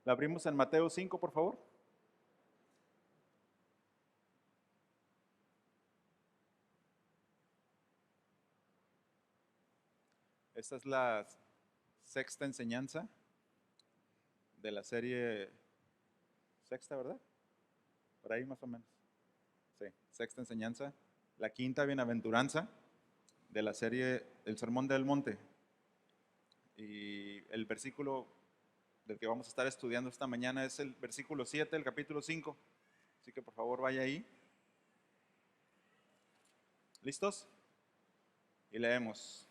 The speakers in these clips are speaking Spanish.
La abrimos en Mateo 5, por favor. Esta es la sexta enseñanza de la serie sexta, ¿verdad? Por ahí más o menos. Sí, sexta enseñanza. La quinta bienaventuranza de la serie El Sermón del Monte. Y el versículo del que vamos a estar estudiando esta mañana es el versículo 7 del capítulo 5. Así que por favor vaya ahí. ¿Listos? Y leemos.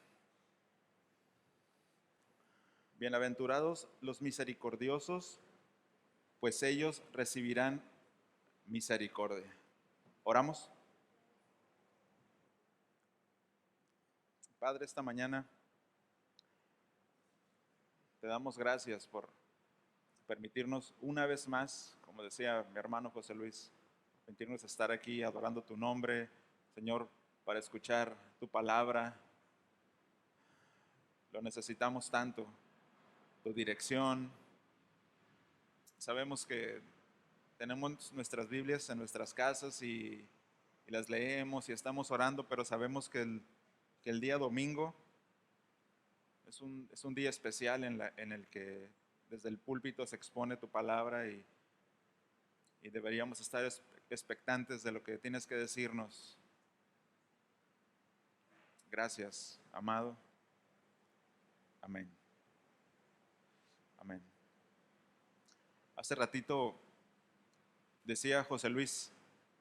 Bienaventurados los misericordiosos, pues ellos recibirán misericordia. ¿Oramos? Padre, esta mañana te damos gracias por permitirnos una vez más, como decía mi hermano José Luis, permitirnos estar aquí adorando tu nombre, Señor, para escuchar tu palabra. Lo necesitamos tanto, tu dirección. Sabemos que tenemos nuestras Biblias en nuestras casas y las leemos y estamos orando, pero sabemos que el día domingo es un día especial en el que desde el púlpito se expone tu palabra y deberíamos estar expectantes de lo que tienes que decirnos. Gracias, amado. Amén. Amén. Hace ratito decía José Luis,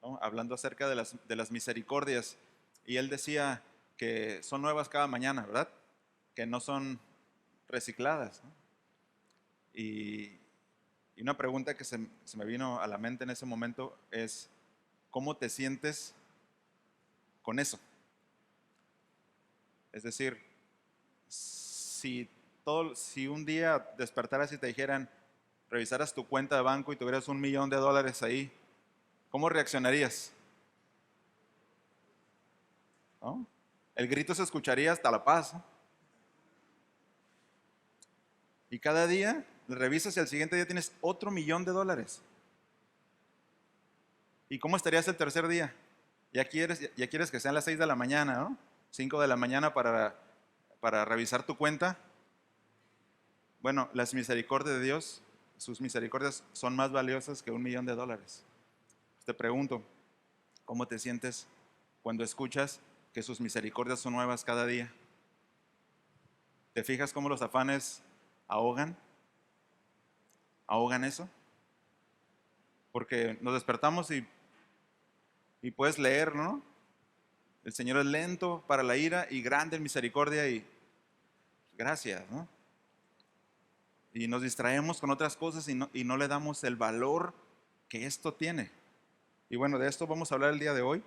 ¿no?, hablando acerca de las misericordias, y él decía que son nuevas cada mañana, ¿verdad? Que no son recicladas, ¿no? Y una pregunta que se me vino a la mente en ese momento es, ¿cómo te sientes con eso? Es decir, si un día despertaras y te dijeran, revisaras tu cuenta de banco y tuvieras $1,000,000 ahí, ¿cómo reaccionarías? ¿No? El grito se escucharía hasta La Paz, ¿no? Y cada día le revisas y al siguiente día tienes otro $1,000,000. ¿Y cómo estarías el tercer día? Ya quieres que sean las 6 de la mañana, ¿no? 5 de la mañana para revisar tu cuenta. Bueno, las misericordias de Dios, sus misericordias son más valiosas que $1,000,000. Te pregunto, ¿cómo te sientes cuando escuchas que sus misericordias son nuevas cada día? ¿Te fijas cómo los afanes ahogan? ¿Ahogan eso? Porque nos despertamos y puedes leer, ¿no? El Señor es lento para la ira y grande en misericordia y gracias, ¿no? Y nos distraemos con otras cosas y no le damos el valor que esto tiene. Y bueno, de esto vamos a hablar el día de hoy.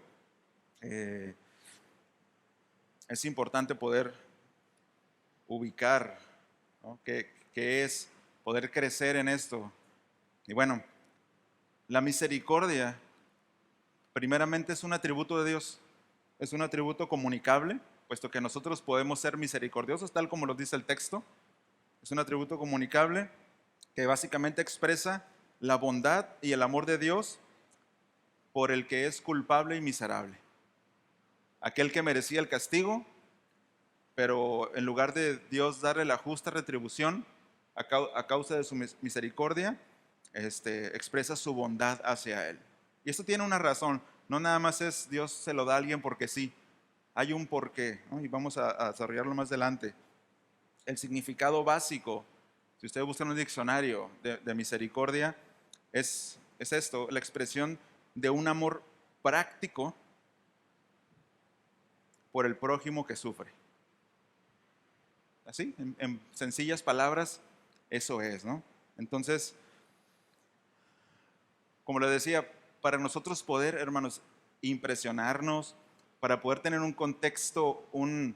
Es importante poder ubicar, ¿no?, qué es poder crecer en esto. Y bueno, la misericordia primeramente es un atributo de Dios, es un atributo comunicable, puesto que nosotros podemos ser misericordiosos, tal como lo dice el texto. Es un atributo comunicable que básicamente expresa la bondad y el amor de Dios por el que es culpable y miserable. Aquel que merecía el castigo, pero en lugar de Dios darle la justa retribución a causa de su misericordia, expresa su bondad hacia él. Y esto tiene una razón, no nada más es Dios se lo da a alguien porque sí, hay un porqué, ¿no? Y vamos a desarrollarlo más adelante. El significado básico, si ustedes buscan un diccionario de misericordia, es esto, la expresión de un amor práctico por el prójimo que sufre. Así, en sencillas palabras, eso es, ¿no? Entonces, como les decía, para nosotros poder, hermanos, impresionarnos, para poder tener un contexto, un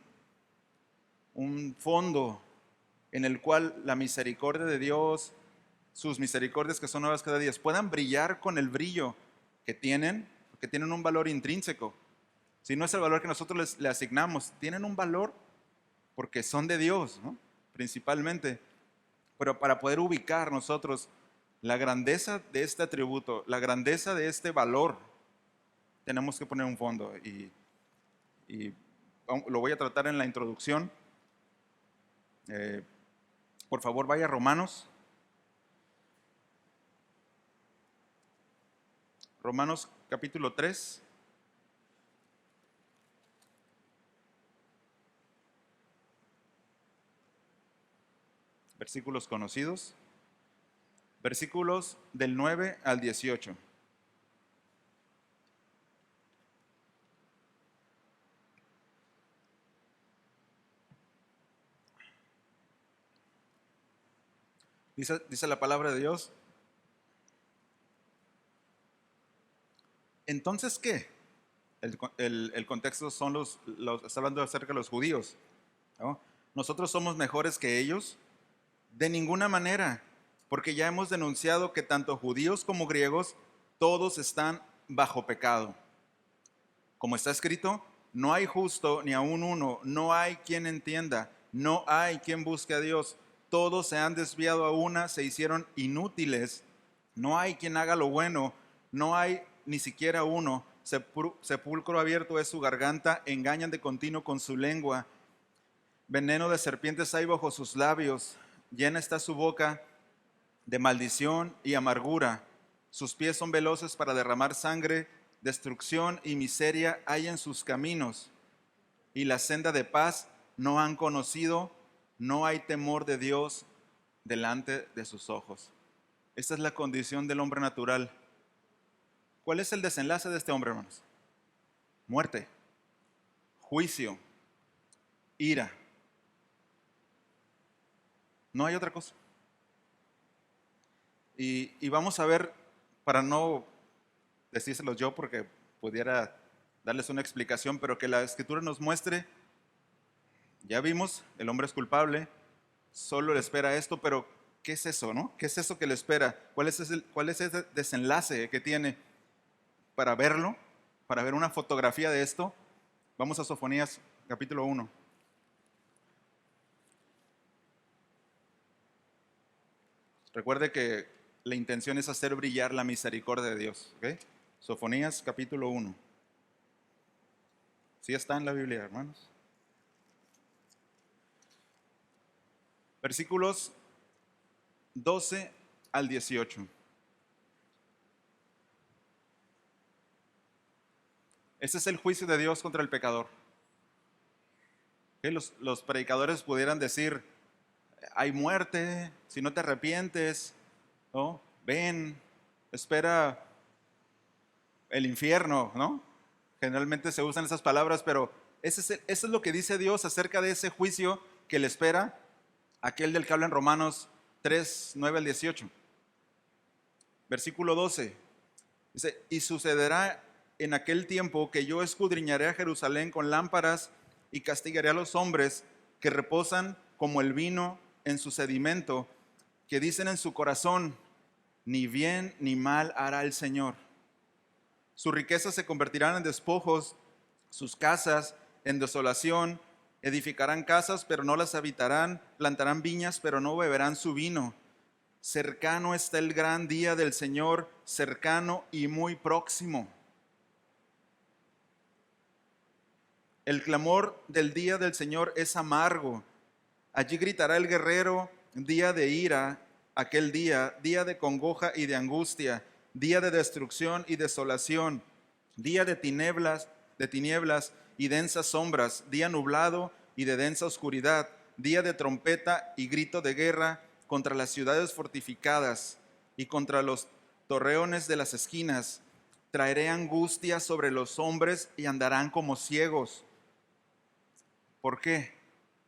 fondo en el cual la misericordia de Dios, sus misericordias que son nuevas cada día, puedan brillar con el brillo que tienen, porque tienen un valor intrínseco. Si no es el valor que nosotros le asignamos, tienen un valor porque son de Dios, ¿no?, principalmente. Pero para poder ubicar nosotros la grandeza de este atributo, la grandeza de este valor, tenemos que poner un fondo y lo voy a tratar en la introducción. Eh, por favor, vaya a Romanos. Romanos capítulo 3. Versículos conocidos. Versículos del 9 al 18. Dice la palabra de Dios. Entonces, ¿qué? El contexto son está hablando acerca de los judíos, ¿no? Nosotros somos mejores que ellos. De ninguna manera, porque ya hemos denunciado que tanto judíos como griegos, todos están bajo pecado. Como está escrito, no hay justo ni aun uno, no hay quien entienda, no hay quien busque a Dios. Todos se han desviado a una, se hicieron inútiles. No hay quien haga lo bueno, no hay ni siquiera uno. Sepulcro abierto es su garganta, engañan de continuo con su lengua. Veneno de serpientes hay bajo sus labios, llena está su boca de maldición y amargura. Sus pies son veloces para derramar sangre, destrucción y miseria hay en sus caminos. Y la senda de paz no han conocido, no hay temor de Dios delante de sus ojos. Esta es la condición del hombre natural. ¿Cuál es el desenlace de este hombre, hermanos? Muerte, juicio, ira. No hay otra cosa. Y vamos a ver, para no decírselos yo porque pudiera darles una explicación, pero que la escritura nos muestre, ya vimos, el hombre es culpable, solo le espera esto, pero ¿qué es eso, no? ¿Qué es eso que le espera? ¿Cuál es ese desenlace que tiene? Para verlo, para ver una fotografía de esto, vamos a Sofonías capítulo 1. Recuerde que la intención es hacer brillar la misericordia de Dios. ¿Ok? Sofonías capítulo 1. ¿Sí está en la Biblia, hermanos? Versículos 12 al 18. Ese es el juicio de Dios contra el pecador. ¿Ok? Los predicadores pudieran decir, hay muerte si no te arrepientes, ¿no? Ven, espera el infierno, ¿no? Generalmente se usan esas palabras, pero eso es lo que dice Dios acerca de ese juicio que le espera, aquel del que habla en Romanos 3, 9 al 18. Versículo 12. Dice, y sucederá en aquel tiempo que yo escudriñaré a Jerusalén con lámparas y castigaré a los hombres que reposan como el vino en su sedimento, que dicen en su corazón, ni bien ni mal hará el Señor. Sus riquezas se convertirán en despojos, sus casas en desolación. Edificarán casas, pero no las habitarán. Plantarán viñas, pero no beberán su vino. Cercano está el gran día del Señor, cercano y muy próximo. El clamor del día del Señor es amargo. Allí gritará el guerrero, día de ira, aquel día, día de congoja y de angustia, día de destrucción y desolación, día de tinieblas y densas sombras, día nublado y de densa oscuridad, día de trompeta y grito de guerra contra las ciudades fortificadas y contra los torreones de las esquinas. Traeré angustia sobre los hombres y andarán como ciegos. ¿Por qué?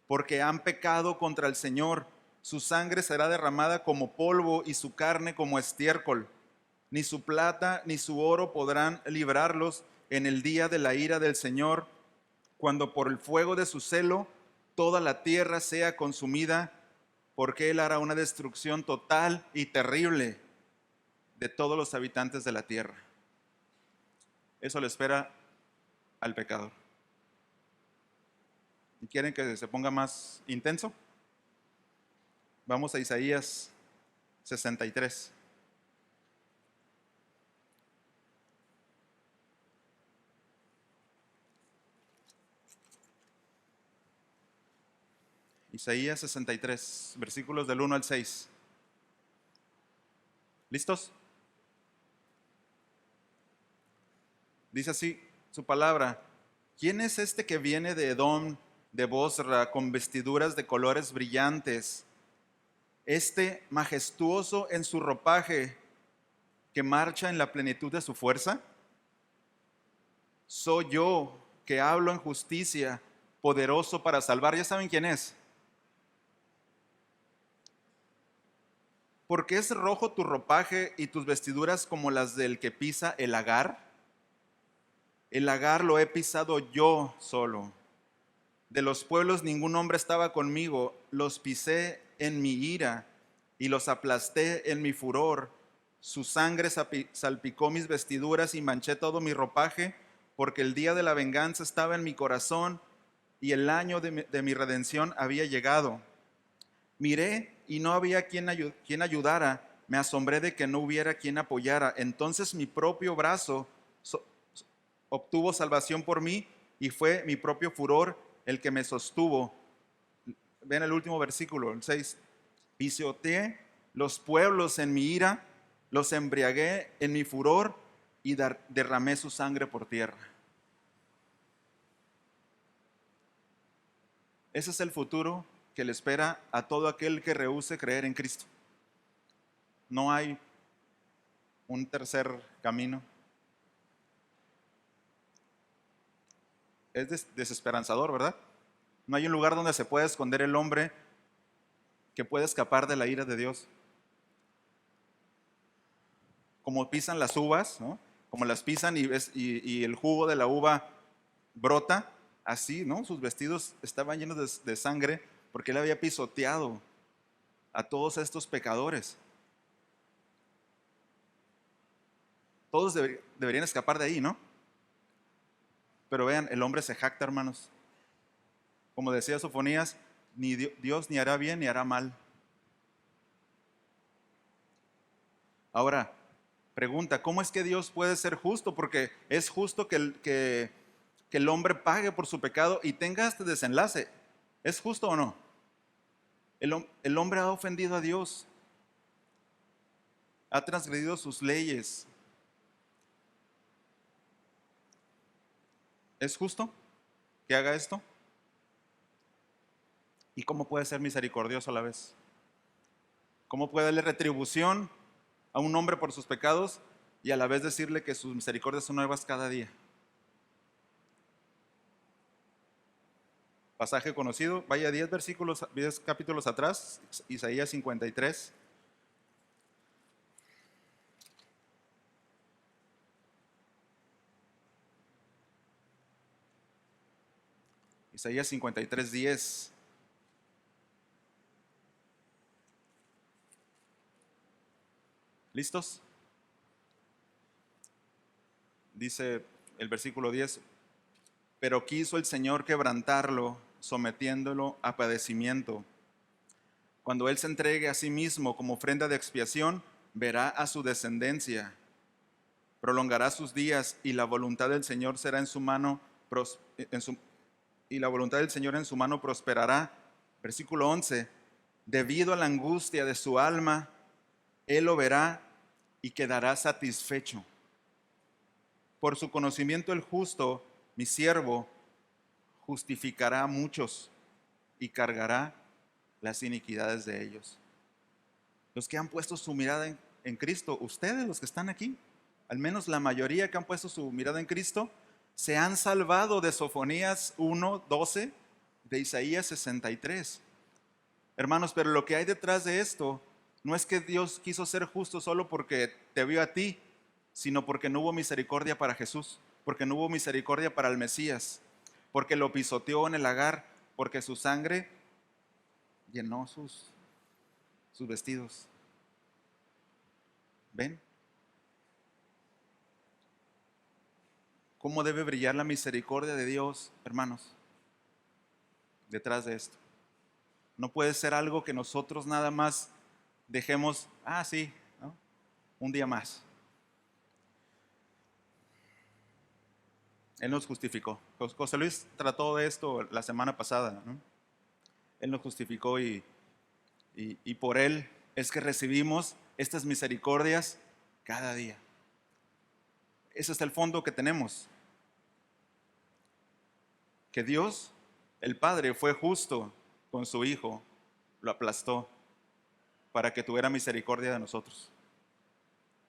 Porque han pecado contra el Señor. Su sangre será derramada como polvo y su carne como estiércol. Ni su plata ni su oro podrán librarlos en el día de la ira del Señor, cuando por el fuego de su celo toda la tierra sea consumida, porque Él hará una destrucción total y terrible de todos los habitantes de la tierra. Eso le espera al pecador. ¿Y quieren que se ponga más intenso? Vamos a Isaías 63. Isaías 63, versículos del 1 al 6. ¿Listos? Dice así su palabra: ¿Quién es este que viene de Edom, de Bosra, con vestiduras de colores brillantes? Este majestuoso en su ropaje, que marcha en la plenitud de su fuerza. Soy yo que hablo en justicia, poderoso para salvar. ¿Ya saben quién es? ¿Por qué es rojo tu ropaje y tus vestiduras como las del que pisa el lagar? El lagar lo he pisado yo solo. De los pueblos ningún hombre estaba conmigo. Los pisé en mi ira y los aplasté en mi furor. Su sangre salpicó mis vestiduras y manché todo mi ropaje, porque el día de la venganza estaba en mi corazón y el año de mi redención había llegado. Miré y no había quien ayudara. Me asombré de que no hubiera quien apoyara. Entonces mi propio brazo obtuvo salvación por mí, y fue mi propio furor el que me sostuvo. Ven el último versículo, el 6. Pisoteé los pueblos en mi ira, los embriagué en mi furor y derramé su sangre por tierra. Ese es el futuro que le espera a todo aquel que rehúse creer en Cristo. No hay un tercer camino. Es desesperanzador, ¿verdad? No hay un lugar donde se pueda esconder el hombre que pueda escapar de la ira de Dios. Como pisan las uvas, ¿no? Como las pisan y el jugo de la uva brota, así, ¿no? Sus vestidos estaban llenos de sangre porque él había pisoteado a todos estos pecadores. Todos deberían escapar de ahí, ¿no? Pero vean, el hombre se jacta, hermanos. Como decía Sofonías, ni Dios ni hará bien ni hará mal. Ahora, pregunta, ¿cómo es que Dios puede ser justo? Porque es justo que el hombre pague por su pecado y tenga este desenlace. ¿Es justo o no? El hombre ha ofendido a Dios, ha transgredido sus leyes. ¿Es justo que haga esto? ¿Y cómo puede ser misericordioso a la vez? ¿Cómo puede darle retribución a un hombre por sus pecados y a la vez decirle que sus misericordias son nuevas cada día? Pasaje conocido, vaya 10 versículos, 10 capítulos atrás, Isaías 53. Isaías 53, 10. ¿Listos? Dice el versículo 10: pero quiso el Señor quebrantarlo, sometiéndolo a padecimiento. Cuando Él se entregue a sí mismo como ofrenda de expiación, verá a su descendencia, prolongará sus días, y la voluntad del Señor será en su mano, y la voluntad del Señor en su mano prosperará. Versículo 11: debido a la angustia de su alma, Él lo verá y quedará satisfecho. Por su conocimiento el justo, mi siervo, justificará a muchos y cargará las iniquidades de ellos. Los que han puesto su mirada en Cristo, ustedes los que están aquí, al menos la mayoría que han puesto su mirada en Cristo, se han salvado de Sofonías 1:12, de Isaías 63. Hermanos, pero lo que hay detrás de esto no es que Dios quiso ser justo solo porque te vio a ti, sino porque no hubo misericordia para Jesús, porque no hubo misericordia para el Mesías, porque lo pisoteó en el lagar, porque su sangre llenó sus vestidos. ¿Ven? ¿Cómo debe brillar la misericordia de Dios, hermanos, detrás de esto? No puede ser algo que nosotros nada más dejemos, sí, ¿no? Un día más. Él nos justificó. José Luis trató de esto la semana pasada, ¿no? Él nos justificó y por Él es que recibimos estas misericordias cada día. Ese es el fondo que tenemos. Que Dios, el Padre, fue justo con su Hijo, lo aplastó para que tuviera misericordia de nosotros.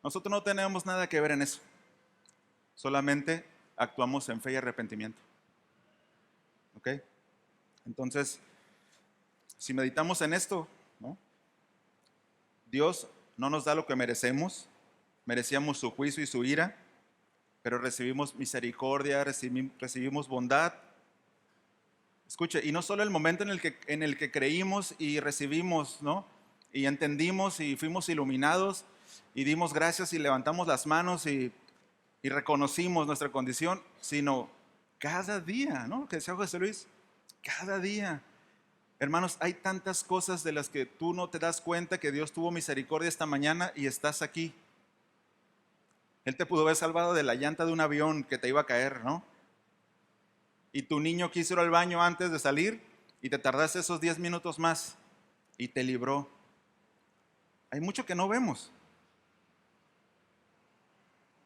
Nosotros no tenemos nada que ver en eso. Solamente actuamos en fe y arrepentimiento. ¿Ok? Entonces, si meditamos en esto, ¿no? Dios no nos da lo que merecemos. Merecíamos su juicio y su ira, pero recibimos misericordia, recibimos bondad. Escuche, y no solo el momento en el que creímos y recibimos, ¿no? Y entendimos y fuimos iluminados y dimos gracias y levantamos las manos y reconocimos nuestra condición, sino cada día, ¿no? Que decía José Luis, cada día. Hermanos, hay tantas cosas de las que tú no te das cuenta que Dios tuvo misericordia esta mañana y estás aquí. Él te pudo haber salvado de la llanta de un avión que te iba a caer, ¿no? Y tu niño quiso ir al baño antes de salir y te tardaste esos 10 minutos más y te libró. Hay mucho que no vemos.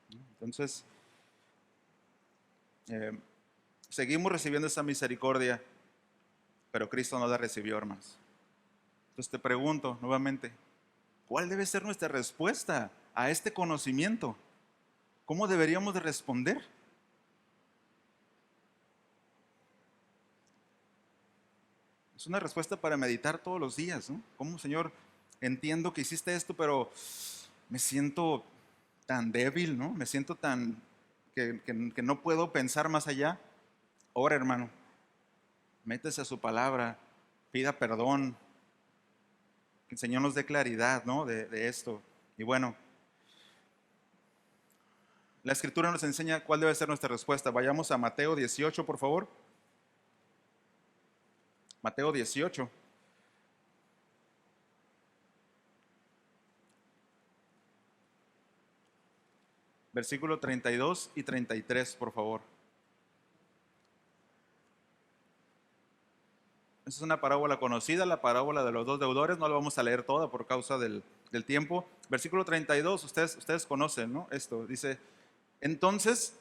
Entonces, seguimos recibiendo esa misericordia, pero Cristo no la recibió, hermanos. Entonces te pregunto nuevamente, ¿cuál debe ser nuestra respuesta a este conocimiento? ¿Cómo deberíamos de responder? Es una respuesta para meditar todos los días, ¿no? ¿Cómo, Señor? Entiendo que hiciste esto, pero me siento tan débil, ¿no? Me siento tan que no puedo pensar más allá. Ora, hermano, métese a su palabra, pida perdón, que el Señor nos dé claridad, ¿no? De esto. Y bueno, la Escritura nos enseña cuál debe ser nuestra respuesta. Vayamos a Mateo 18, por favor. Mateo 18. Versículo 32 y 33, por favor. Esa es una parábola conocida, la parábola de los dos deudores. No la vamos a leer toda por causa del tiempo. Versículo 32, ustedes conocen, ¿no? Esto dice, entonces,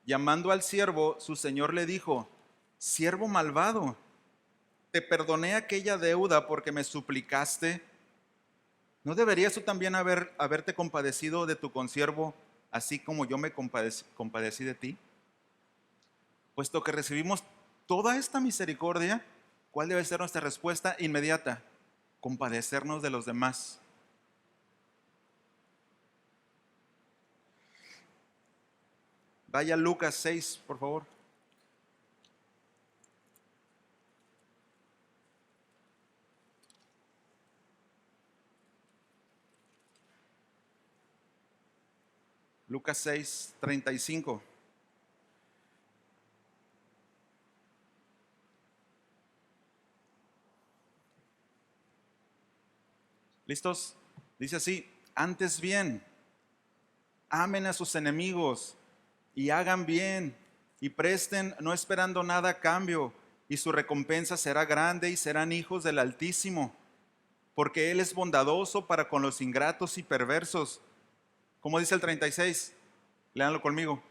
llamando al siervo, su señor le dijo, siervo malvado, te perdoné aquella deuda porque me suplicaste. ¿No deberías tú también haberte compadecido de tu consiervo, así como yo me compadecí de ti? Puesto que recibimos toda esta misericordia, ¿cuál debe ser nuestra respuesta inmediata? Compadecernos de los demás. Vaya a Lucas 6, por favor. Lucas 6, 35. ¿Listos? Dice así, antes bien, amen a sus enemigos y hagan bien y presten no esperando nada a cambio y su recompensa será grande y serán hijos del Altísimo, porque Él es bondadoso para con los ingratos y perversos. Como dice el 36, léanlo conmigo.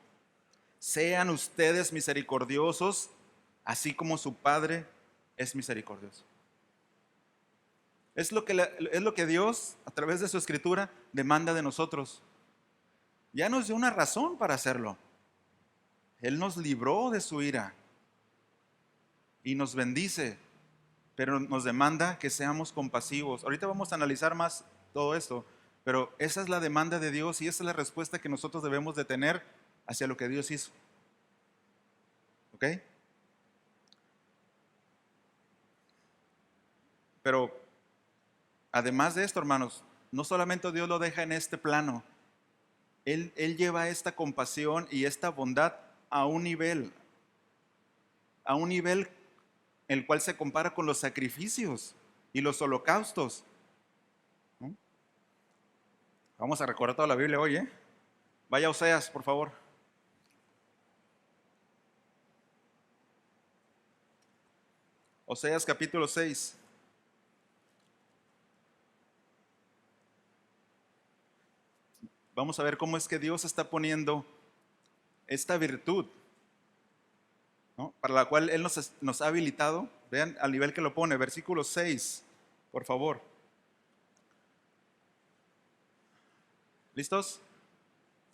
Sean ustedes misericordiosos, así como su Padre es misericordioso. Es lo que Dios, a través de su escritura, demanda de nosotros. Ya nos dio una razón para hacerlo. Él nos libró de su ira y nos bendice, pero nos demanda que seamos compasivos. Ahorita vamos a analizar más todo esto, pero esa es la demanda de Dios y esa es la respuesta que nosotros debemos de tener hacia lo que Dios hizo. ¿Ok? Pero además de esto, hermanos, no solamente Dios lo deja en este plano, Él lleva esta compasión y esta bondad a un nivel el cual se compara con los sacrificios y los holocaustos. ¿No? Vamos a recordar toda la Biblia hoy, ¿eh? Vaya a Oseas, por favor. Oseas capítulo 6. Vamos a ver cómo es que Dios está poniendo esta virtud, ¿no?, para la cual Él nos ha habilitado. Vean al nivel que lo pone, versículo 6, por favor. ¿Listos?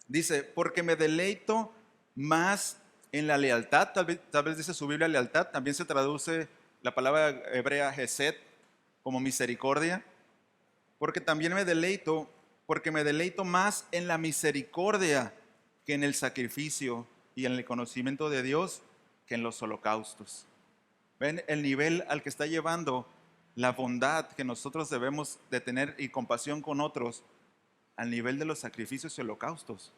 Dice, porque me deleito más en la lealtad. Tal vez dice su Biblia lealtad. También se traduce la palabra hebrea hesed como misericordia. Porque me deleito más en la misericordia que en el sacrificio y en el conocimiento de Dios que en los holocaustos. ¿Ven el nivel al que está llevando la bondad que nosotros debemos de tener y compasión con otros, al nivel de los sacrificios y holocaustos?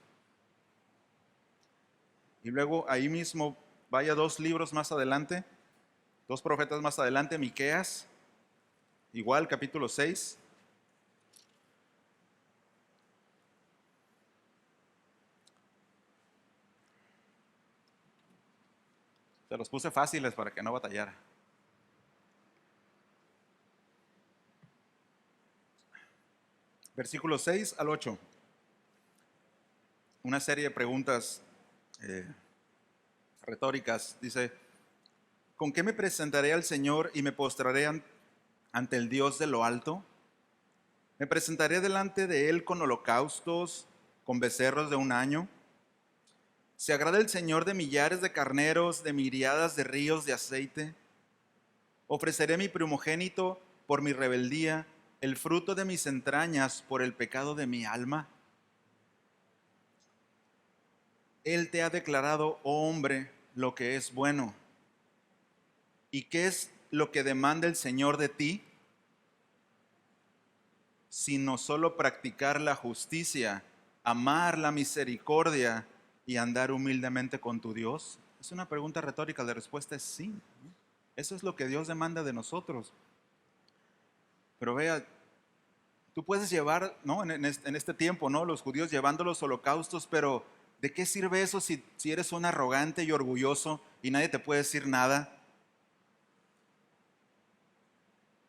Y luego ahí mismo, vaya 2 libros más adelante, 2 profetas más adelante, Miqueas, igual capítulo 6. Se los puse fáciles para que no batallara. Versículos 6 al 8. Una serie de preguntas retóricas. Dice, ¿con qué me presentaré al Señor y me postraré ante el Dios de lo alto? ¿Me presentaré delante de Él con holocaustos, con becerros de un año? ¿Se agrada el Señor de millares de carneros, de miriadas de ríos de aceite? Ofreceré mi primogénito por mi rebeldía, el fruto de mis entrañas por el pecado de mi alma. Él te ha declarado, oh hombre, lo que es bueno. ¿Y qué es lo que demanda el Señor de ti? Sino solo practicar la justicia, amar la misericordia y andar humildemente con tu Dios. Es una pregunta retórica, la respuesta es sí. Eso es lo que Dios demanda de nosotros. Pero vea, tú puedes llevar, ¿no?, en este tiempo, ¿no?, los judíos llevando los holocaustos, pero ¿de qué sirve eso si eres un arrogante y orgulloso y nadie te puede decir nada?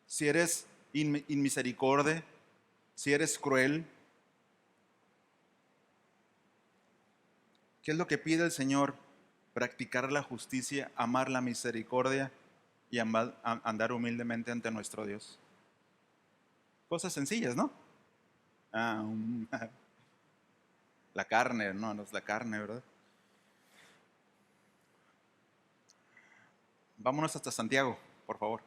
Si eres inmisericordia, si eres cruel. ¿Qué es lo que pide el Señor? Practicar la justicia, amar la misericordia y andar humildemente ante nuestro Dios. Cosas sencillas, ¿no? La carne, no es la carne, ¿verdad? Vámonos hasta Santiago, por favor.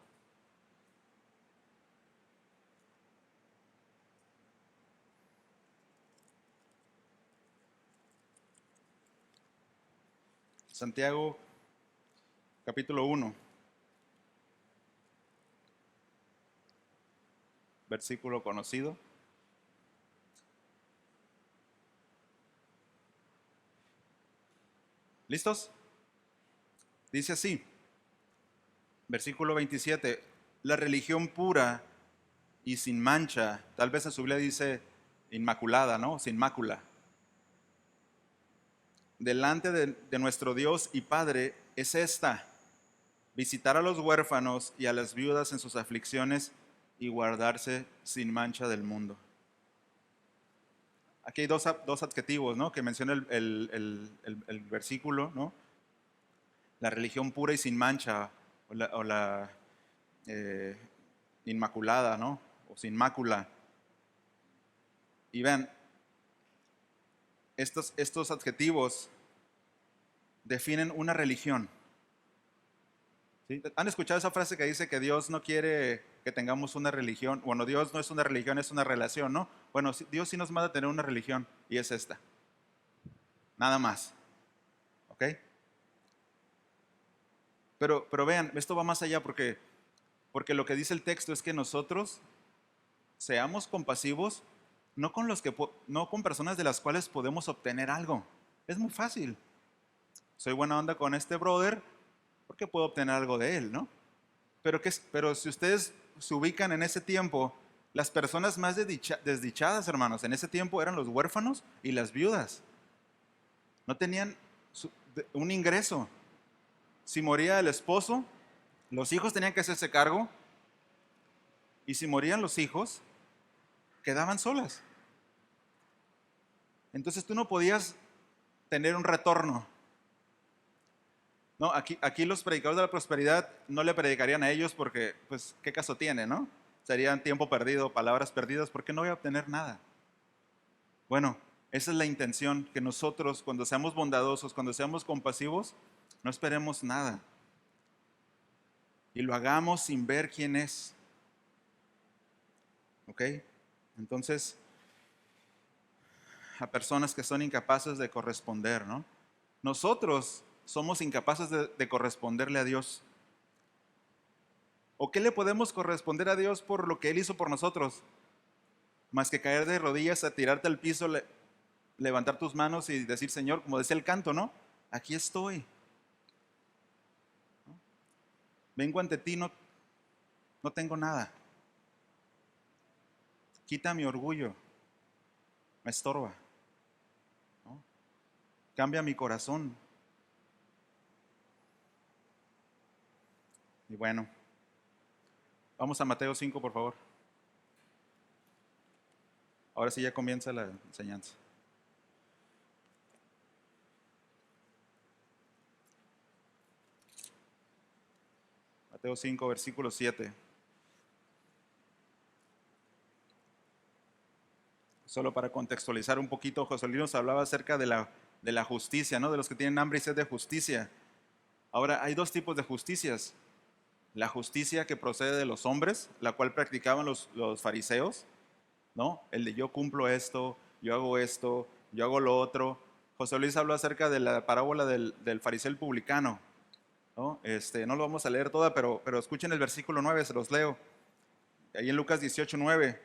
Santiago, capítulo 1, versículo conocido. ¿Listos? Dice así, versículo 27, la religión pura y sin mancha, tal vez en su Biblia dice inmaculada, ¿no? Sin mácula. Delante de nuestro Dios y Padre es esta: visitar a los huérfanos y a las viudas en sus aflicciones y guardarse sin mancha del mundo. Aquí hay dos adjetivos, ¿no?, que menciona el versículo, ¿no? La religión pura y sin mancha, o la inmaculada, ¿no?, o sin mácula. Y vean, estos adjetivos definen una religión. ¿Sí? ¿Han escuchado esa frase que dice que Dios no quiere que tengamos una religión? Bueno, Dios no es una religión, es una relación, ¿no? Bueno, Dios sí nos manda a tener una religión y es esta. Nada más. ¿Ok? Pero vean, esto va más allá porque lo que dice el texto es que nosotros seamos compasivos no con personas de las cuales podemos obtener algo. Es muy fácil. Soy buena onda con este brother porque puedo obtener algo de él, ¿no? Pero si ustedes se ubican en ese tiempo, las personas más desdichadas, hermanos, en ese tiempo eran los huérfanos y las viudas. No tenían un ingreso. Si moría el esposo, Los hijos tenían que hacerse cargo y si morían los hijos, quedaban solas. Entonces tú no podías tener un retorno. No, aquí los predicadores de la prosperidad no le predicarían a ellos porque, pues, ¿qué caso tiene, no? Serían tiempo perdido, palabras perdidas, porque no voy a obtener nada. Bueno, esa es la intención, que nosotros, cuando seamos bondadosos, cuando seamos compasivos, no esperemos nada. Y lo hagamos sin ver quién es. ¿Ok? Entonces, a personas que son incapaces de corresponder, ¿no? Nosotros somos incapaces de corresponderle a Dios. ¿O qué le podemos corresponder a Dios por lo que Él hizo por nosotros? Más que caer de rodillas, a tirarte al piso, levantar tus manos y decir, Señor, como decía el canto, ¿no? Aquí estoy. Vengo ante ti, no tengo nada. Quita mi orgullo, me estorba, ¿no? Cambia mi corazón. Y bueno, vamos a Mateo 5, por favor. Ahora sí ya comienza la enseñanza. Mateo 5, versículo 7. Solo para contextualizar un poquito, José Luis nos hablaba acerca de la justicia, ¿no? De los que tienen hambre y sed de justicia. Ahora, hay dos tipos de justicias. La justicia que procede de los hombres, la cual practicaban los fariseos, ¿no? El de yo cumplo esto, yo hago lo otro. José Luis habló acerca de la parábola del fariseo publicano, ¿no? No lo vamos a leer toda, pero escuchen el versículo 9, se los leo. Ahí en Lucas 18:9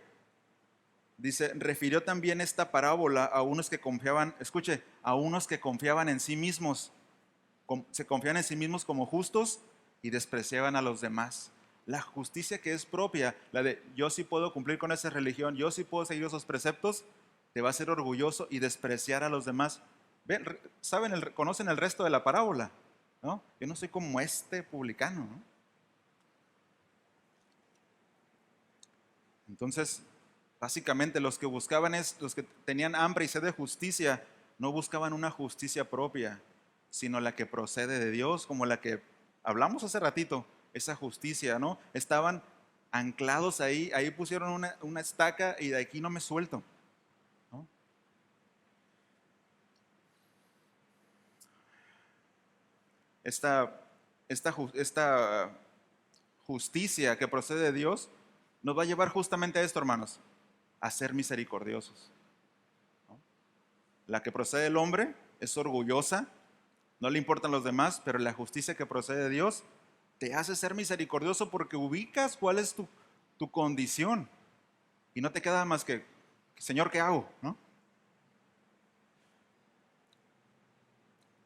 dice, refirió también esta parábola a unos que confiaban, escuche, a unos que confiaban en sí mismos, se confían en sí mismos como justos y despreciaban a los demás. La justicia que es propia, la de yo sí puedo cumplir con esa religión, yo sí puedo seguir esos preceptos, te va a hacer orgulloso y despreciar a los demás. Ven, saben, conocen el resto de la parábola, ¿no? Yo no soy como este publicano, ¿no? Entonces, básicamente los que buscaban los que tenían hambre y sed de justicia, no buscaban una justicia propia, sino la que procede de Dios, como la que hablamos hace ratito, esa justicia, ¿no? Estaban anclados ahí pusieron una estaca y de aquí no me suelto, ¿no? Esta justicia que procede de Dios nos va a llevar justamente a esto, hermanos, a ser misericordiosos. La que procede del hombre es orgullosa, no le importan los demás, pero la justicia que procede de Dios te hace ser misericordioso porque ubicas cuál es tu condición y no te queda más que, Señor, ¿qué hago? ¿No?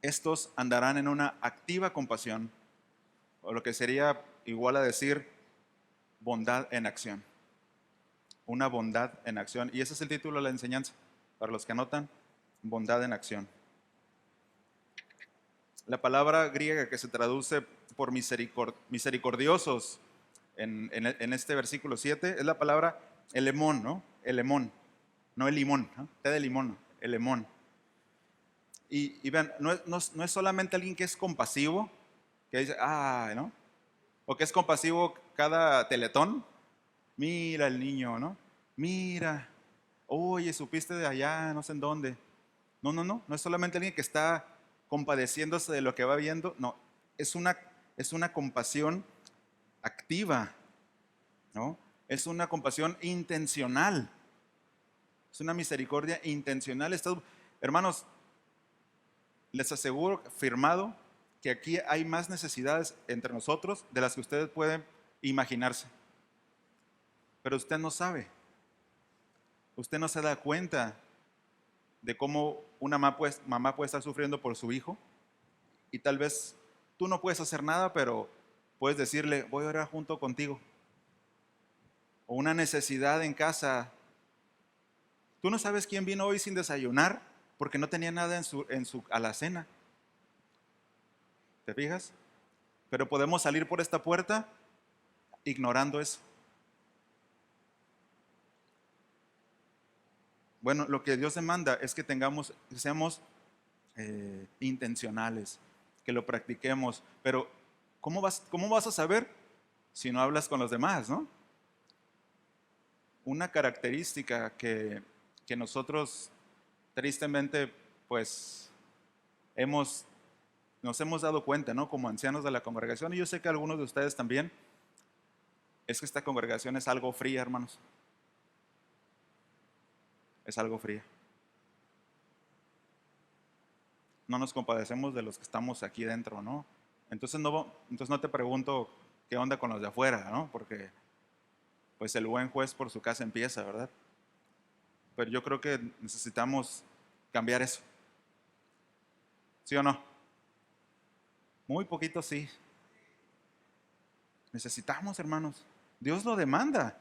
Estos andarán en una activa compasión, o lo que sería igual a decir bondad en acción. Una bondad en acción. Y ese es el título de la enseñanza. Para los que anotan, bondad en acción. La palabra griega que se traduce por misericordiosos en este versículo 7 es la palabra elemón, ¿no? Elemón, no el limón, ¿no? Té de limón, elemón. Y vean, no es solamente alguien que es compasivo, que dice, ¿no? O que es compasivo cada teletón. Mira el niño, ¿no? Mira, oye, supiste de allá, no sé en dónde. No es solamente alguien que está compadeciéndose de lo que va viendo, no, es una compasión activa, ¿no? Es una compasión intencional, es una misericordia intencional. Hermanos, les aseguro, firmado, que aquí hay más necesidades entre nosotros de las que ustedes pueden imaginarse, pero usted no se da cuenta de cómo una mamá puede estar sufriendo por su hijo y tal vez tú no puedes hacer nada, pero puedes decirle, voy a orar junto contigo. O una necesidad en casa. Tú no sabes quién vino hoy sin desayunar porque no tenía nada en su alacena. ¿Te fijas? Pero podemos salir por esta puerta ignorando eso. Bueno, lo que Dios demanda es que seamos intencionales, que lo practiquemos. Pero ¿cómo vas a saber si no hablas con los demás, no? Una característica que nosotros tristemente pues nos hemos dado cuenta, ¿no? Como ancianos de la congregación, y yo sé que algunos de ustedes también, es que esta congregación es algo fría, hermanos. Es algo fría. No nos compadecemos de los que estamos aquí dentro, ¿no? Entonces no te pregunto qué onda con los de afuera, ¿no? Porque pues el buen juez por su casa empieza, ¿verdad? Pero yo creo que necesitamos cambiar eso. ¿Sí o no? Muy poquito sí. Necesitamos, hermanos. Dios lo demanda.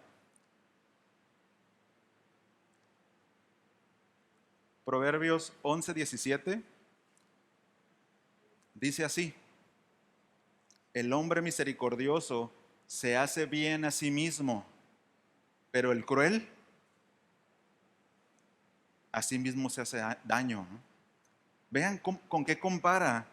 Proverbios 11:17 dice así: el hombre misericordioso se hace bien a sí mismo, pero el cruel a sí mismo se hace daño, ¿no? Vean con qué compara,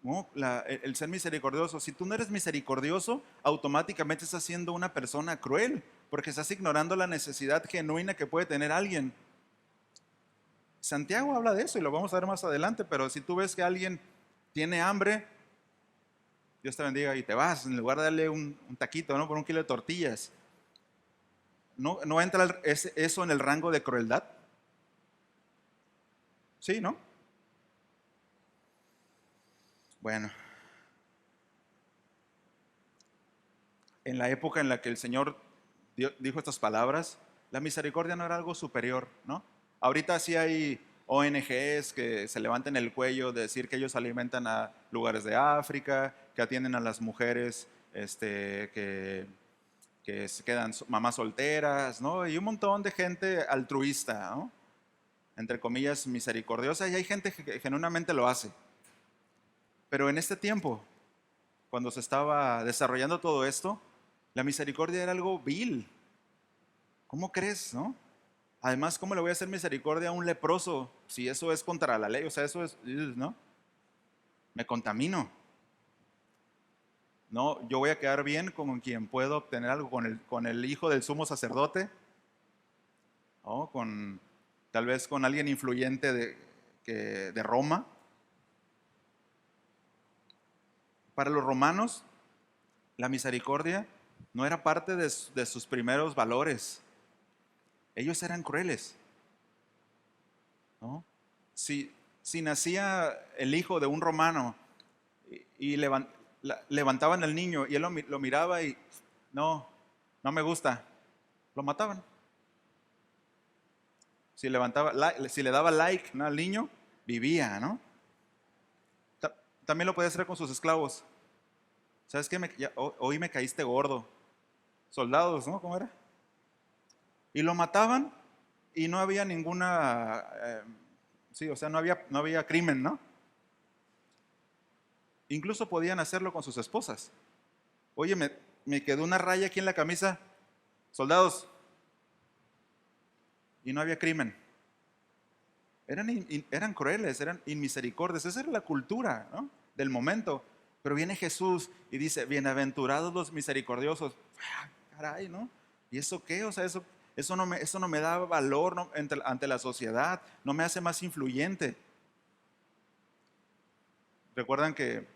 ¿no? El ser misericordioso. Si tú no eres misericordioso, automáticamente estás siendo una persona cruel, porque estás ignorando la necesidad genuina que puede tener alguien. Santiago habla de eso y lo vamos a ver más adelante, pero si tú ves que alguien tiene hambre, Dios te bendiga, y te vas, en lugar de darle un taquito, ¿no? Por un kilo de tortillas. ¿No entra eso en el rango de crueldad? Sí, ¿no? Bueno, en la época en la que el Señor dijo estas palabras, la misericordia no era algo superior, ¿no? Ahorita sí hay ONGs que se levantan el cuello de decir que ellos alimentan a lugares de África, que atienden a las mujeres que se quedan mamás solteras, ¿no? Y un montón de gente altruista, ¿no? Entre comillas, misericordiosa, y hay gente que genuinamente lo hace. Pero en este tiempo, cuando se estaba desarrollando todo esto, la misericordia era algo vil. ¿Cómo crees, no? Además, ¿cómo le voy a hacer misericordia a un leproso si eso es contra la ley? O sea, eso es, ¿no? Me contamino. No, yo voy a quedar bien con quien puedo obtener algo, con el hijo del sumo sacerdote, ¿no? Tal vez con alguien influyente de Roma. Para los romanos, la misericordia no era parte de sus primeros valores. Ellos eran crueles, ¿no? Si nacía el hijo de un romano y levantaban al niño y él lo miraba y no, no me gusta, lo mataban. Si le daba like, ¿no?, al niño, vivía, ¿no? También lo podía hacer con sus esclavos. ¿Sabes qué? Hoy me caíste gordo. Soldados, ¿no? ¿Cómo era? Y lo mataban y no había ninguna, sí, o sea, no había crimen, ¿no? Incluso podían hacerlo con sus esposas. Oye, me quedó una raya aquí en la camisa, soldados, y no había crimen. Eran crueles, eran inmisericordios. Esa era la cultura, ¿no?, del momento. Pero viene Jesús y dice: bienaventurados los misericordiosos. Ah, caray, ¿no? ¿Y eso qué? O sea, eso no me da valor, ¿no?, ante la sociedad, no me hace más influyente. Recuerdan que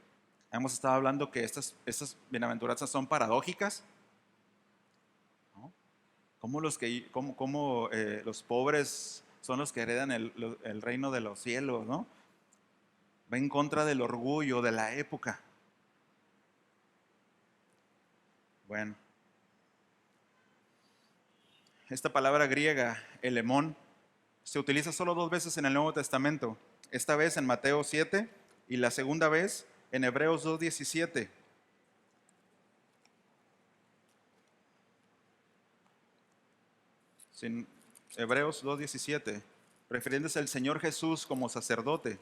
hemos estado hablando que estas bienaventuranzas son paradójicas, ¿no? Cómo los pobres son los que heredan el reino de los cielos, ¿no? Va en contra del orgullo de la época. Bueno, esta palabra griega, elemón, se utiliza solo 2 veces en el Nuevo Testamento. Esta vez en Mateo 7 y la segunda vez en Hebreos 2:17. Hebreos 2:17, refiriéndose al Señor Jesús como sacerdote.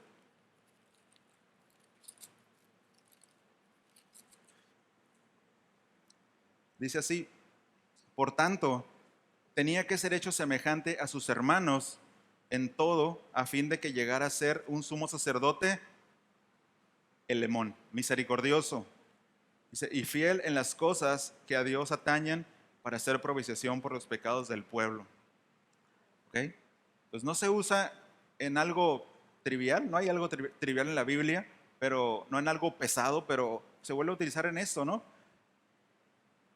Dice así: por tanto, tenía que ser hecho semejante a sus hermanos en todo, a fin de que llegara a ser un sumo sacerdote, Elemón, misericordioso, dice, y fiel en las cosas que a Dios atañen, para hacer propiciación por los pecados del pueblo. ¿Ok? Pues no se usa en algo trivial, no hay algo trivial en la Biblia, pero no en algo pesado, pero se vuelve a utilizar en esto, ¿no?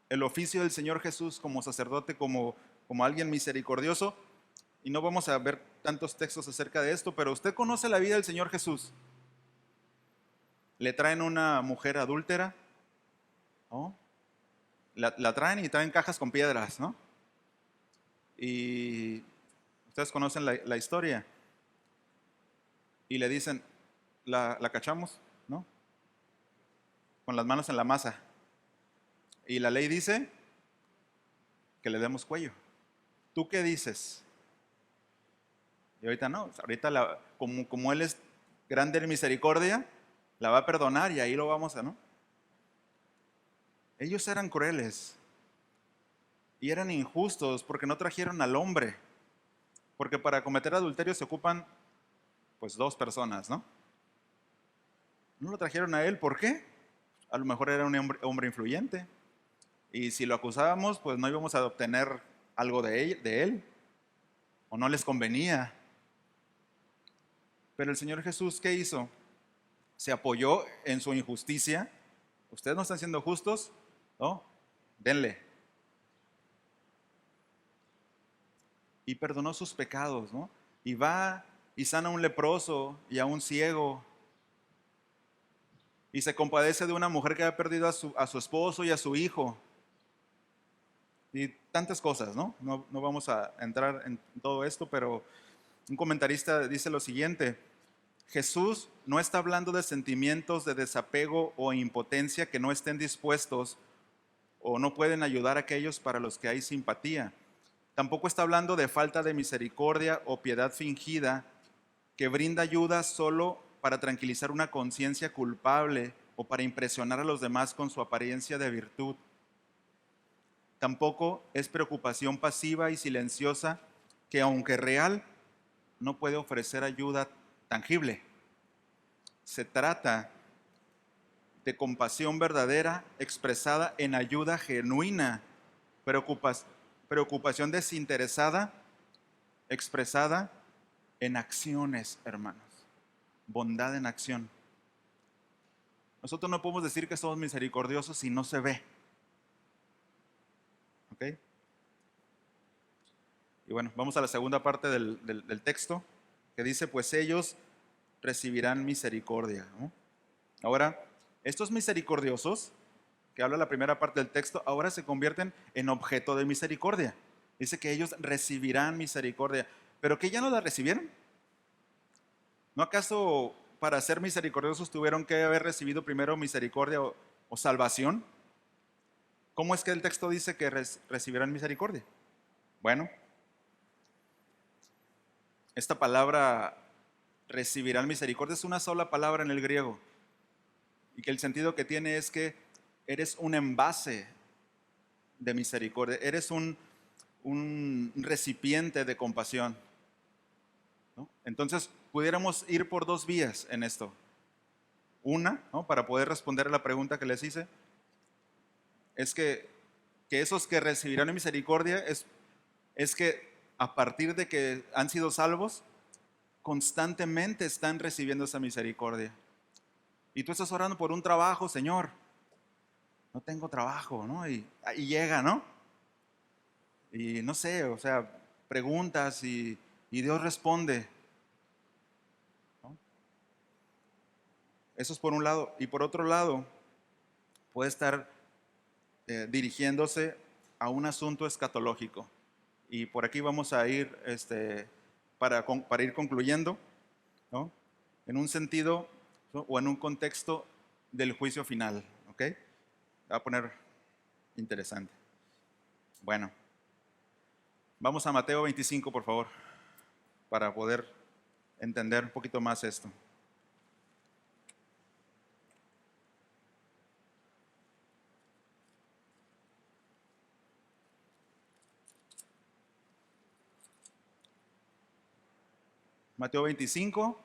El oficio del Señor Jesús como sacerdote, como alguien misericordioso. Y no vamos a ver tantos textos acerca de esto, pero usted conoce la vida del Señor Jesús. Le traen una mujer adúltera, ¿no? La traen y traen cajas con piedras, ¿no? Y ustedes conocen la historia. Y le dicen, la cachamos, ¿no? Con las manos en la masa. Y la ley dice que le demos cuello. ¿Tú qué dices? Y ahorita no, ahorita como Él es grande en misericordia, la va a perdonar y ahí lo vamos a, ¿no? Ellos eran crueles y eran injustos porque no trajeron al hombre, porque para cometer adulterio se ocupan pues dos personas, ¿no? No lo trajeron a él, ¿por qué? A lo mejor era un hombre influyente y si lo acusábamos pues no íbamos a obtener algo de él o no les convenía. Pero el Señor Jesús, ¿qué hizo? Se apoyó en su injusticia. Ustedes no están siendo justos, ¿no? Denle. Y perdonó sus pecados, ¿no? Y va y sana a un leproso y a un ciego. Y se compadece de una mujer que ha perdido a su esposo y a su hijo. Y tantas cosas, ¿no? No vamos a entrar en todo esto, pero un comentarista dice lo siguiente: Jesús no está hablando de sentimientos de desapego o impotencia que no estén dispuestos o no pueden ayudar a aquellos para los que hay simpatía. Tampoco está hablando de falta de misericordia o piedad fingida que brinda ayuda solo para tranquilizar una conciencia culpable o para impresionar a los demás con su apariencia de virtud. Tampoco es preocupación pasiva y silenciosa que, aunque real, no puede ofrecer ayuda tangible. Se trata de compasión verdadera expresada en ayuda genuina, preocupación desinteresada expresada en acciones, hermanos. Bondad en acción. Nosotros no podemos decir que somos misericordiosos si no se ve. ¿Ok? Y bueno, vamos a la segunda parte del texto, que dice, pues ellos recibirán misericordia, ¿no? Ahora, estos misericordiosos, que habla la primera parte del texto, ahora se convierten en objeto de misericordia. Dice que ellos recibirán misericordia. ¿Pero que ya no la recibieron? ¿No acaso para ser misericordiosos tuvieron que haber recibido primero misericordia o salvación? ¿Cómo es que el texto dice que recibirán misericordia? Bueno, esta palabra recibirán misericordia es una sola palabra en el griego y que el sentido que tiene es que eres un envase de misericordia, eres un recipiente de compasión, ¿no? Entonces, pudiéramos ir por dos vías en esto. Una, ¿no?, para poder responder a la pregunta que les hice, es que esos que recibirán misericordia es que a partir de que han sido salvos, constantemente están recibiendo esa misericordia. Y tú estás orando por un trabajo, Señor, no tengo trabajo, ¿no? Y llega, ¿no? Y no sé, o sea, preguntas y Dios responde, ¿no? Eso es por un lado. Y por otro lado, puede estar dirigiéndose a un asunto escatológico. Y por aquí vamos a ir para ir concluyendo, ¿no?, en un sentido, ¿no?, o en un contexto del juicio final. ¿Ok? Va a poner interesante. Bueno, vamos a Mateo 25, por favor, para poder entender un poquito más esto. Mateo 25,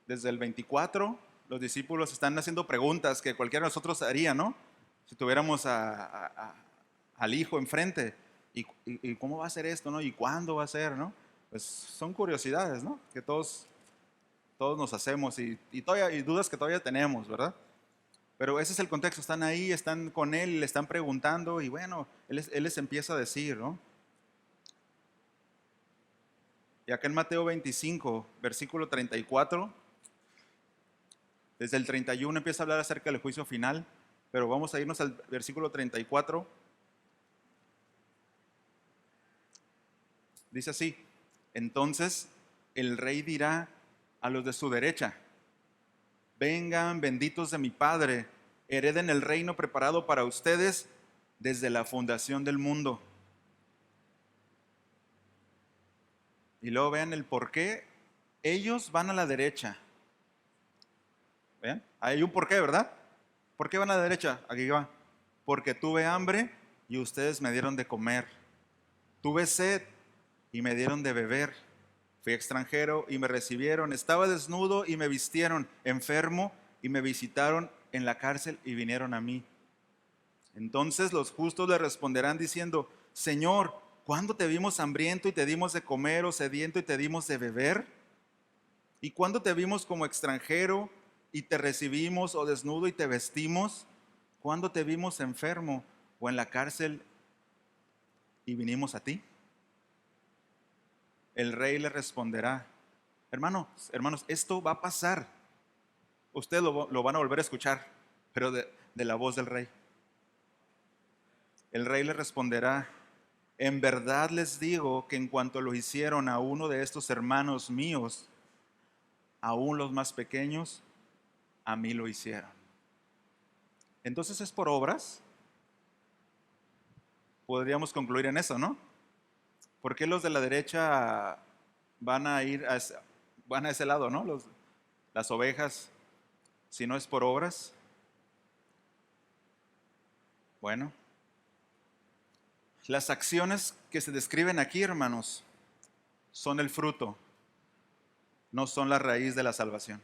desde el 24, los discípulos están haciendo preguntas que cualquiera de nosotros haría, ¿no? Si tuviéramos al Hijo enfrente. ¿Y cómo va a ser esto, no? ¿Y cuándo va a ser, no? Pues son curiosidades, ¿no? Que todos nos hacemos y todavía, y dudas que todavía tenemos, ¿verdad? Pero ese es el contexto, están ahí, están con él, le están preguntando y bueno, él les empieza a decir, ¿no? Y acá en Mateo 25, versículo 34, desde el 31 empieza a hablar acerca del juicio final, pero vamos a irnos al versículo 34. Dice así: entonces el rey dirá a los de su derecha: vengan, benditos de mi Padre, hereden el reino preparado para ustedes desde la fundación del mundo. Y luego vean el por qué ellos van a la derecha. ¿Vean? Hay un porqué, ¿verdad? ¿Por qué van a la derecha? Aquí va. Porque tuve hambre y ustedes me dieron de comer. Tuve sed y me dieron de beber. Fui extranjero y me recibieron. Estaba desnudo y me vistieron. Enfermo y me visitaron en la cárcel y vinieron a mí. Entonces los justos le responderán diciendo: Señor, ¿cuándo te vimos hambriento y te dimos de comer, o sediento y te dimos de beber? ¿Y cuándo te vimos como extranjero y te recibimos, o desnudo y te vestimos? ¿Cuándo te vimos enfermo o en la cárcel y vinimos a ti? El rey le responderá: hermanos, esto va a pasar. Ustedes lo van a volver a escuchar, pero de la voz del rey. El rey le responderá: en verdad les digo que en cuanto lo hicieron a uno de estos hermanos míos, aún los más pequeños, a mí lo hicieron. Entonces es por obras. Podríamos concluir en eso, ¿no? ¿Por qué los de la derecha van a ir van a ese lado, ¿no? Las ovejas, si no es por obras. Bueno, las acciones que se describen aquí, hermanos, son el fruto, no son la raíz de la salvación.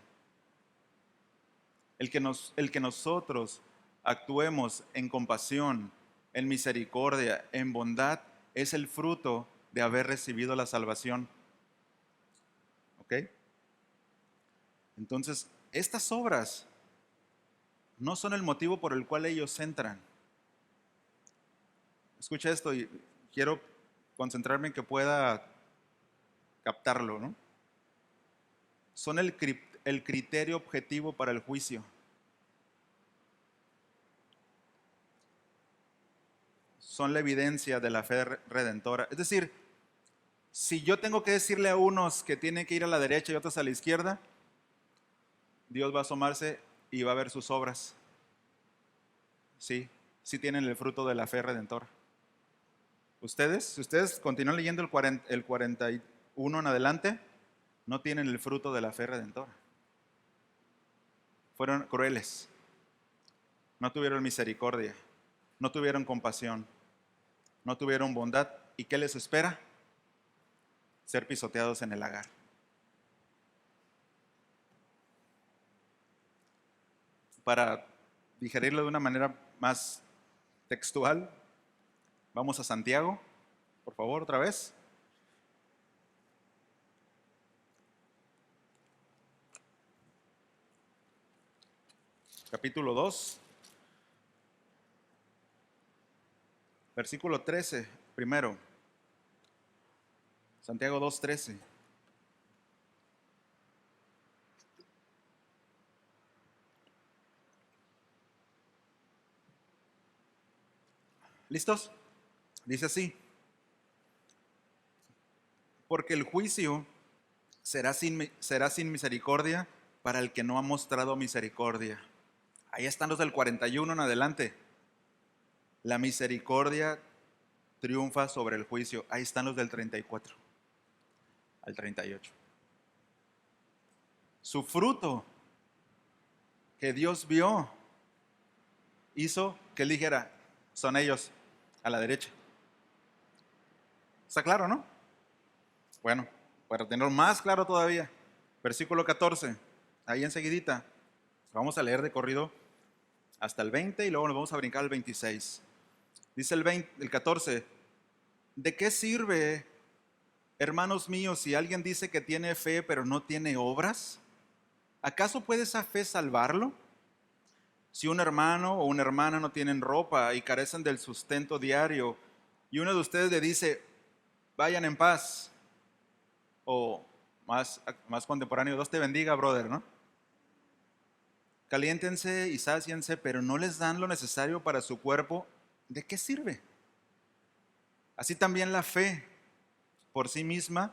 El que nosotros actuemos en compasión, en misericordia, en bondad, es el fruto de haber recibido la salvación. ¿Ok? Entonces, estas obras no son el motivo por el cual ellos entran. Escucha esto y quiero concentrarme en que pueda captarlo, ¿no? Son el criterio objetivo para el juicio. Son la evidencia de la fe redentora. Es decir, si yo tengo que decirle a unos que tienen que ir a la derecha y otros a la izquierda, Dios va a asomarse y va a ver sus obras. Sí, sí tienen el fruto de la fe redentora. Si ustedes continúan leyendo el 41 en adelante, no tienen el fruto de la fe redentora. Fueron crueles, no tuvieron misericordia, no tuvieron compasión, no tuvieron bondad. ¿Y qué les espera? Ser pisoteados en el lagar. Para digerirlo de una manera más textual, vamos a Santiago, por favor, otra vez. Capítulo 2, versículo 13, primero. Santiago 2:13. ¿Listos? Dice así: porque el juicio será sin misericordia para el que no ha mostrado misericordia. Ahí están los del 41 en adelante. La misericordia triunfa sobre el juicio. Ahí están los del 34 al 38. Su fruto que Dios vio hizo que él dijera: son ellos a la derecha. ¿Está claro, no? Bueno, para tenerlo más claro todavía, versículo 14, ahí enseguidita, vamos a leer de corrido hasta el 20 y luego nos vamos a brincar al 26. Dice el 14, ¿de qué sirve, hermanos míos, si alguien dice que tiene fe pero no tiene obras? ¿Acaso puede esa fe salvarlo? Si un hermano o una hermana no tienen ropa y carecen del sustento diario, y uno de ustedes le dice, vayan en paz, o más contemporáneo, Dios te bendiga, brother, ¿no? Caliéntense y sáciense, pero no les dan lo necesario para su cuerpo, ¿de qué sirve? Así también la fe por sí misma,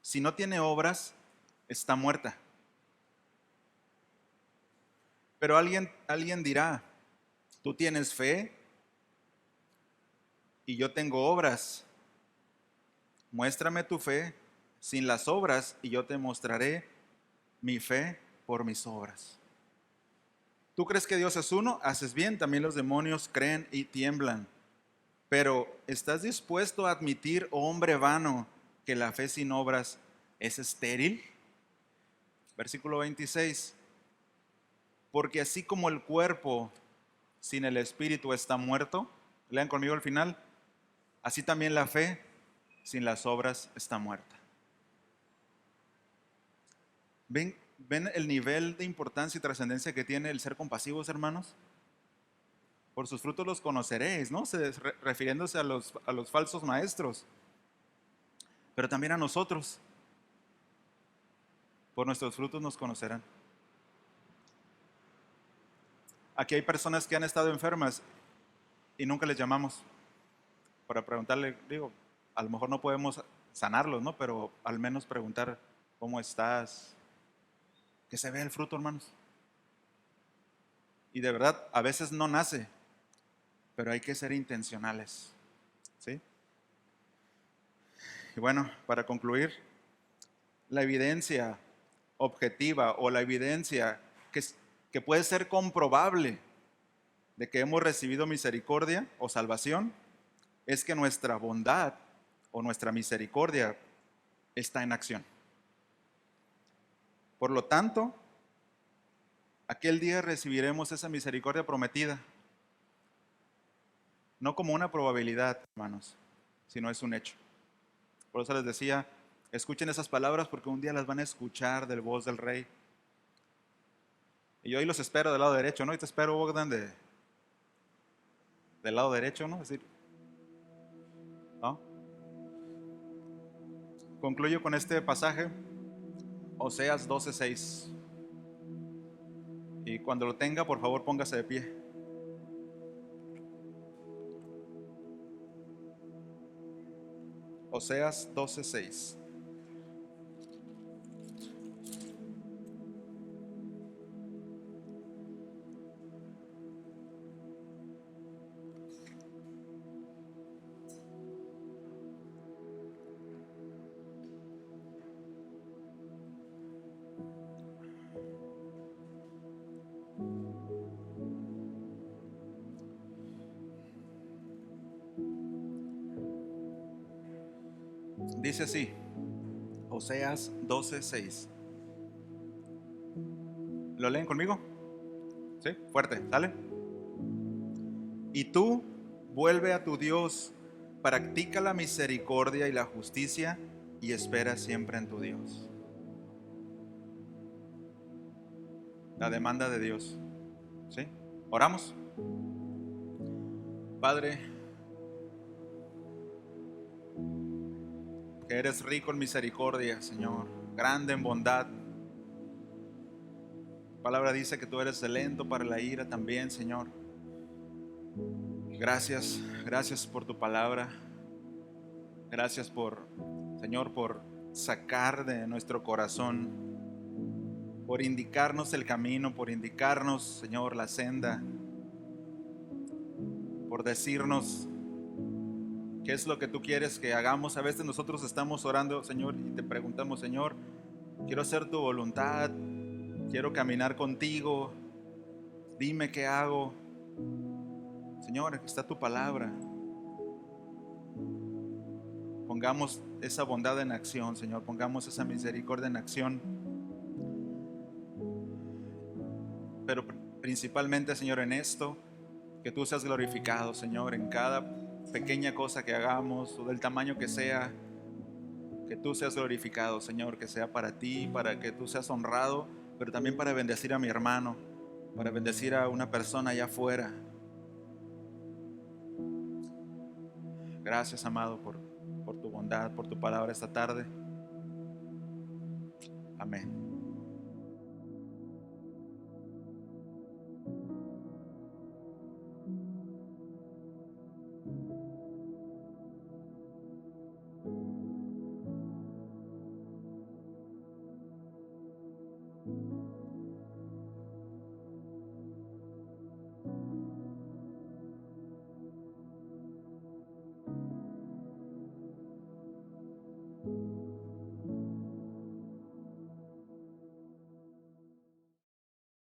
si no tiene obras, está muerta. Pero alguien dirá, tú tienes fe y yo tengo obras. Muéstrame tu fe sin las obras y yo te mostraré mi fe por mis obras. ¿Tú crees que Dios es uno? Haces bien, también los demonios creen y tiemblan. Pero ¿estás dispuesto a admitir, oh hombre vano, que la fe sin obras es estéril? Versículo 26. Porque así como el cuerpo sin el espíritu está muerto, lean conmigo al final, así también la fe sin las obras está muerta. ¿Ven el nivel de importancia y trascendencia que tiene el ser compasivos, hermanos? Por sus frutos los conoceréis, ¿no? Refiriéndose a los falsos maestros, pero también a nosotros. Por nuestros frutos nos conocerán. Aquí hay personas que han estado enfermas y nunca les llamamos para preguntarle, digo, a lo mejor no podemos sanarlos, ¿no? Pero al menos preguntar, ¿cómo estás? Que se vea el fruto, hermanos. Y de verdad, a veces no nace, pero hay que ser intencionales, ¿sí? Y bueno, para concluir, la evidencia objetiva o la evidencia que puede ser comprobable de que hemos recibido misericordia o salvación es que nuestra bondad o nuestra misericordia está en acción. Por lo tanto, aquel día recibiremos esa misericordia prometida, no como una probabilidad, hermanos, sino es un hecho. Por eso les decía, escuchen esas palabras porque un día las van a escuchar del voz del Rey. Y yo ahí los espero del lado derecho, ¿no? Y te espero, Bogdan, del lado derecho, ¿no? Es decir, ¿no? Concluyo con este pasaje, Oseas 12:6. Y cuando lo tenga, por favor, póngase de pie. Oseas 12:6. Dice así, Oseas 12:6. ¿Lo leen conmigo? ¿Sí? Fuerte, ¿sale? Y tú, vuelve a tu Dios, practica la misericordia y la justicia y espera siempre en tu Dios. La demanda de Dios. ¿Sí? ¿Oramos? Padre, que eres rico en misericordia, Señor, grande en bondad. La palabra dice que tú eres lento para la ira también, Señor. Gracias, gracias por tu palabra. Gracias Señor, por sacar de nuestro corazón, por indicarnos el camino, por indicarnos, Señor, la senda, por decirnos qué es lo que tú quieres que hagamos. A veces nosotros estamos orando, Señor, y te preguntamos, Señor, quiero hacer tu voluntad, quiero caminar contigo, dime qué hago. Señor, aquí está tu palabra. Pongamos esa bondad en acción, Señor. Pongamos esa misericordia en acción. Pero principalmente, Señor, en esto, que tú seas glorificado, Señor, en cada pequeña cosa que hagamos o del tamaño que sea, que tú seas glorificado, Señor, que sea para ti, para que tú seas honrado, pero también para bendecir a mi hermano, para bendecir a una persona allá afuera. Gracias, amado, por tu bondad, por tu palabra esta tarde. Amén.